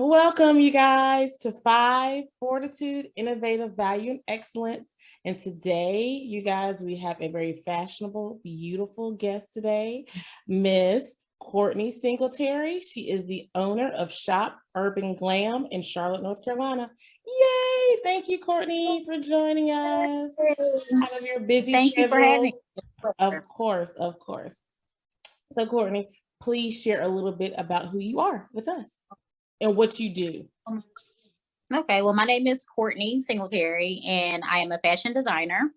Welcome, you guys, to Five Fortitude, Innovative Value, and Excellence. And today, you guys, we have a very fashionable, beautiful guest today, Miss Courtney Singletary. She is the owner of Shop Urbanglamm in Charlotte, North Carolina. Yay! Thank you, Courtney, for joining us out of your busy Thank you for having schedule. me. Of course, of course. So, Courtney, please share a little bit about who you are with us and what you do. Okay, well, my name is Courtney Singletary, and I am a fashion designer.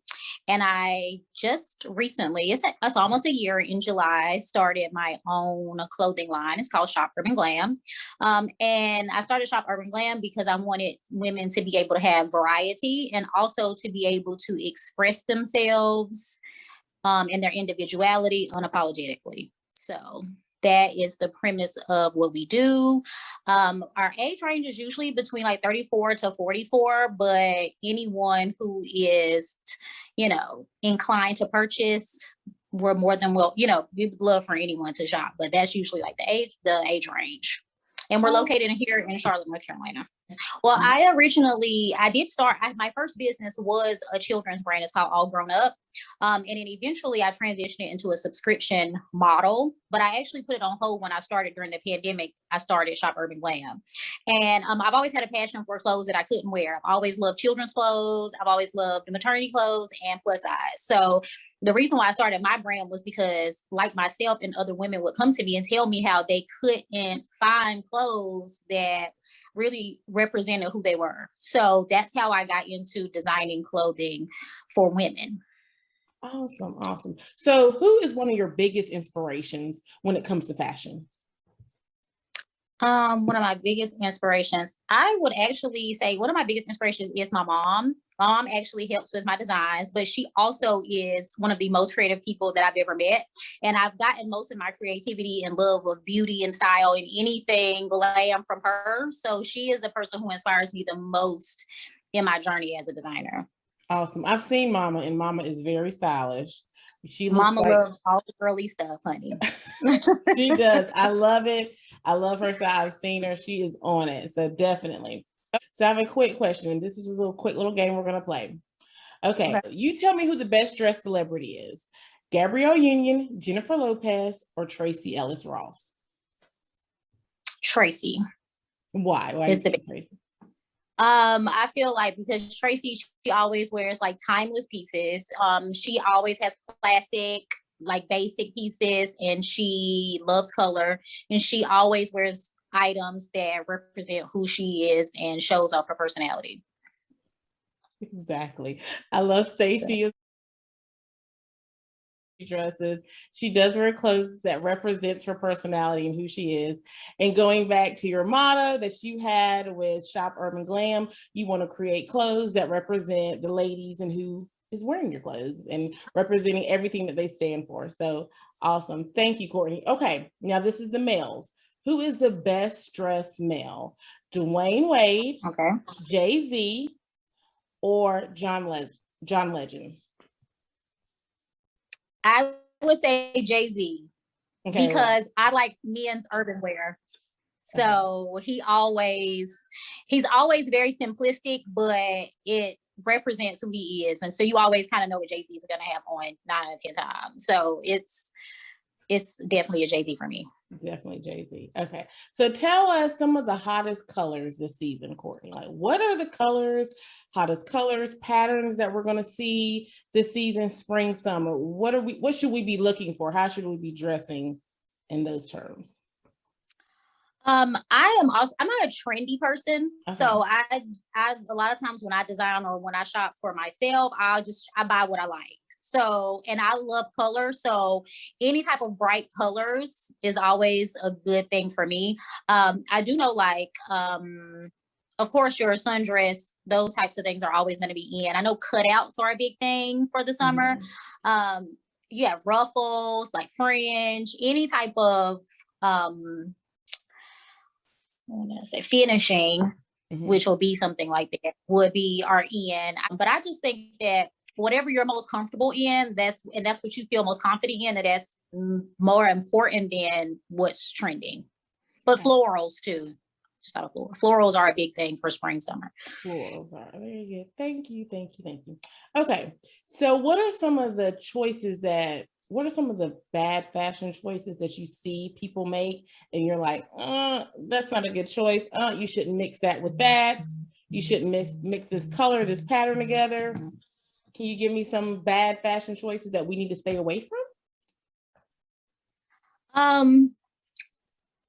And I just recently, it's almost a year in July, started my own clothing line. It's called Shop Urbanglamm. And I started Shop Urbanglamm because I wanted women to be able to have variety and also to be able to express themselves and their individuality unapologetically. So that is the premise of what we do. Our age range is usually between like 34 to 44, but anyone who is, inclined to purchase, we're more than well, we would love for anyone to shop, but that's usually like the age range. And we're located here in Charlotte, North Carolina. Well, I did start, my first business was a children's brand. It's called All Grown Up. And then eventually I transitioned it into a subscription model, but I actually put it on hold when I started during the pandemic. I started Shop Urbanglamm. And I've always had a passion for clothes that I couldn't wear. I've always loved children's clothes. I've always loved maternity clothes and plus size. So the reason why I started my brand was because, like myself and other women would come to me and tell me how they couldn't find clothes that really represented who they were. So that's how I got into designing clothing for women. Awesome, awesome. So who is one of your biggest inspirations when it comes to fashion? One of my biggest inspirations, I would actually say one of my biggest inspirations is my mom. Mom actually helps with my designs, but she also is one of the most creative people that I've ever met. And I've gotten most of my creativity and love of beauty and style and anything glam from her. So she is the person who inspires me the most in my journey as a designer. Awesome. I've seen Mama, and Mama is very stylish. She looks Mama loves all the girly stuff, honey. She does. I love it. I love her style. I've seen her. She is on it. So definitely. So I have a quick question. This is just a quick little game we're going to play. Okay. You tell me who the best dressed celebrity is. Gabrielle Union, Jennifer Lopez, or Tracy Ellis Ross? Tracy. Why? Why is the Tracy? I feel like because Tracy, she always wears like timeless pieces. She always has classic, like basic pieces, and she loves color, and she always wears items that represent who she is and shows off her personality. Exactly. I love Stacey dresses. She does wear clothes that represents her personality and who she is. And going back to your motto that you had with Shop Urbanglamm, you want to create clothes that represent the ladies and who is wearing your clothes and representing everything that they stand for. So awesome. Thank you, Courtney. Okay, now this is the males. Who is the best dressed male? Dwayne Wade, Jay-Z, or John Legend? I would say Jay-Z, because I like men's urban wear. So he's always very simplistic, but it represents who he is. And so you always kind of know what Jay-Z is going to have on 9 out of 10 times. So it's definitely a Jay-Z for me. Definitely Jay-Z. Okay. So tell us some of the hottest colors this season, Courtney. Like, what are the hottest colors, patterns that we're going to see this season, spring, summer? What should we be looking for? How should we be dressing in those terms? I'm not a trendy person. Okay. So I a lot of times when I design or when I shop for myself, I buy what I like. So, and I love color. So any type of bright colors is always a good thing for me. I do know, like, of course, your sundress, those types of things are always going to be in. I know cutouts are a big thing for the summer. Yeah, ruffles, like fringe, any type of, finishing, which will be something like that, are in. But I just think that whatever you're most comfortable in, that's what you feel most confident in, and that's more important than what's trending. But florals too. just not a floral. Florals are a big thing for spring, summer. Florals are very good. Thank you. Okay. So what are some of the bad fashion choices that you see people make and you're like, that's not a good choice. You shouldn't mix that with that. You shouldn't mix this color, this pattern together. Can you give me some bad fashion choices that we need to stay away Um,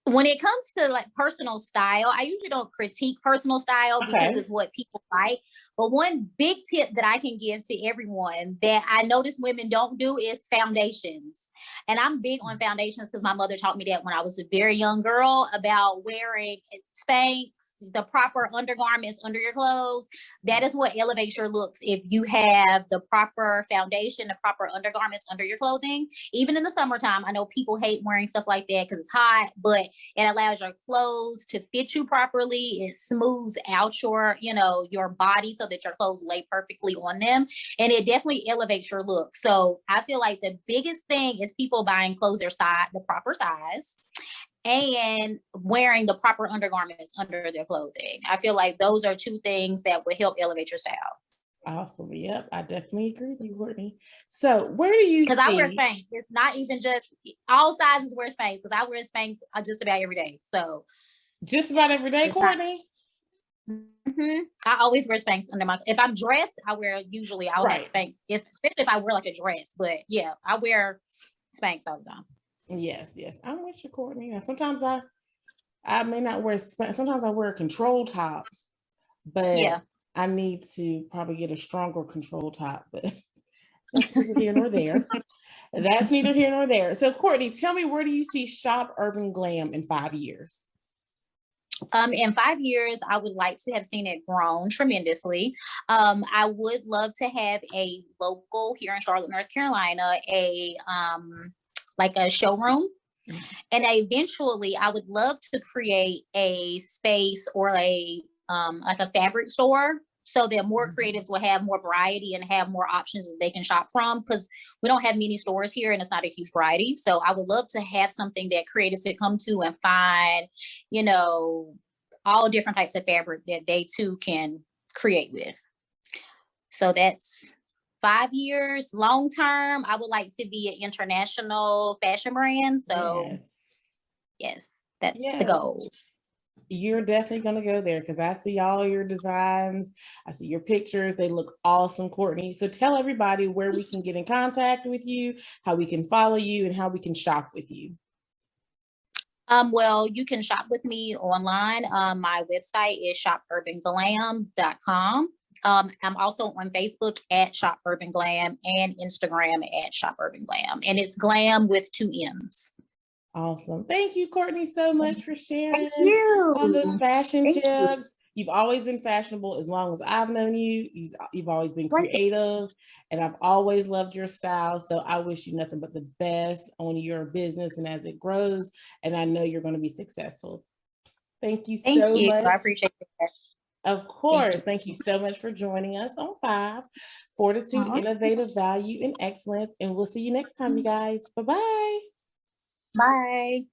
when it comes to like personal style, I usually don't critique personal style because it's what people like. But one big tip that I can give to everyone that I notice women don't do is foundations. And I'm big on foundations because my mother taught me that when I was a very young girl, about wearing Spanx, the proper undergarments under your clothes. That is what elevates your looks. If you have the proper foundation, the proper undergarments under your clothing, even in the summertime, I know people hate wearing stuff like that because it's hot, but it allows your clothes to fit you properly. It smooths out your body so that your clothes lay perfectly on them. And it definitely elevates your look. So I feel like the biggest thing is people buying clothes the proper size, and wearing the proper undergarments under their clothing. I feel like those are two things that would help elevate your style. Awesome. Yep, I definitely agree with you, Courtney. So where do you see? Because I wear Spanx. It's not even just all sizes wear Spanx, because I wear Spanx just about every day. So just about every day, Courtney? I always wear Spanx under my. If I'm dressed, I'll have Spanx, especially if I wear like a dress. But yeah, I wear Spanx all the time. Yes, I'm with you, Courtney. Now, sometimes I may not wear Spanx. Sometimes I wear a control top, but I need to probably get a stronger control top. But that's neither here nor there. That's neither here nor there. So, Courtney, tell me, where do you see Shop Urbanglamm in 5 years? In 5 years, I would like to have seen it grown tremendously. I would love to have a local here in Charlotte, North Carolina, like a showroom. And eventually I would love to create a space or like a fabric store, so that more creatives will have more variety and have more options that they can shop from, because we don't have many stores here and it's not a huge variety. So I would love to have something that creatives could come to and find, all different types of fabric that they too can create with. So that's 5 years. Long term, I would like to be an international fashion brand. So yes, that's the goal. You're definitely going to go there, because I see all your designs. I see your pictures. They look awesome, Courtney. So tell everybody where we can get in contact with you, how we can follow you, and how we can shop with you. Well, you can shop with me online. My website is shopurbanglamm.com. I'm also on Facebook at Shop Urbanglamm and Instagram at Shop Urbanglamm. And it's glam with 2 M's. Awesome. Thank you, Courtney, so much for sharing all those fashion tips. You've always been fashionable as long as I've known you. You've always been creative, and I've always loved your style. So I wish you nothing but the best on your business and as it grows. And I know you're going to be successful. Thank you so much. I appreciate it. Of course. Thank you so much for joining us on 5. Fortitude, innovative value, and excellence. And we'll see you next time, you guys. Bye-bye. Bye.